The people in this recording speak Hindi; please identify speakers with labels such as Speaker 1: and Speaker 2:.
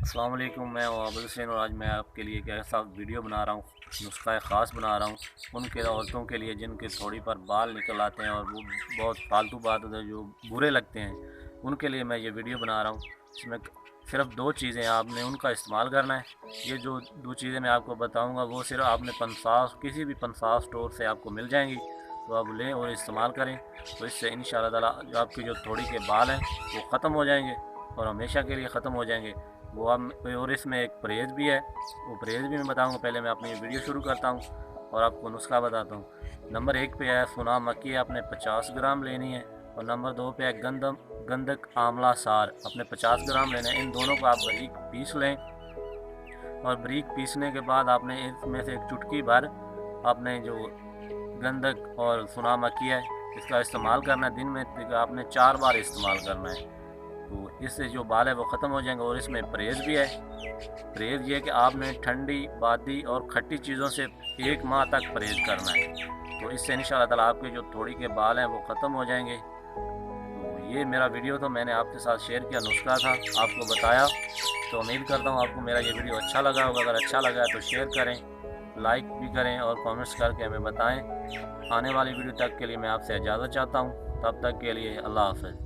Speaker 1: अस्सलाम वालेकुम, मैं आबिद हुसैन और आज मैं आपके लिए एक ऐसा वीडियो बना रहा हूँ, नुस्खा ख़ास बना रहा हूँ उनके औरतों के लिए जिनके थोड़ी पर बाल निकल आते हैं और वो बहुत फालतू बात होता है जो बुरे लगते हैं। उनके लिए मैं ये वीडियो बना रहा हूँ। इसमें सिर्फ दो चीज़ें आपने उनका इस्तेमाल करना है। ये जो दो चीज़ें मैं आपको बताऊँगा वो सिर्फ आपने पंसास किसी भी पंसास स्टोर से आपको मिल जाएंगी, तो आप लें और इस्तेमाल करें। तो इससे इंशाअल्लाह ताला जो आपके जो थोड़ी के बाल हैं वो ख़त्म हो जाएंगे और हमेशा के लिए ख़त्म हो जाएंगे। वो आप और इसमें एक परहेज़ भी है, वो परहेज़ भी मैं बताऊंगा। पहले मैं अपनी वीडियो शुरू करता हूँ और आपको नुस्खा बताता हूँ। नंबर 1 पे है सुना मक्की, आपने 50 ग्राम लेनी है। और नंबर 2 पे है गंधक आंवला सार, अपने 50 ग्राम लेना है। इन दोनों को आप बारीक पीस लें और बारीक पीसने के बाद आपने इसमें से एक चुटकी भर आपने जो गंधक और सुना मक्की है इसका इस्तेमाल करना है। दिन में आपने 4 बार इस्तेमाल करना है, तो इससे जो बाल है वो ख़त्म हो जाएंगे। और इसमें परहेज़ भी है। परहेज़ ये कि आपने ठंडी, बादी और खट्टी चीज़ों से 1 माह तक परहेज़ करना है, तो इससे इंशाअल्लाह ताला आपके जो थोड़ी के बाल हैं वो ख़त्म हो जाएंगे। तो ये मेरा वीडियो तो मैंने आपके साथ शेयर किया, नुस्खा था, आपको बताया। तो उम्मीद करता हूँ आपको मेरा ये वीडियो अच्छा लगा होगा। अगर अच्छा लगा तो शेयर करें, लाइक भी करें और कमेंट्स करके हमें बताएं। आने वाली वीडियो तक के लिए मैं आपसे इजाज़त चाहता हूँ। तब तक के लिए अल्लाह हाफ़िज़।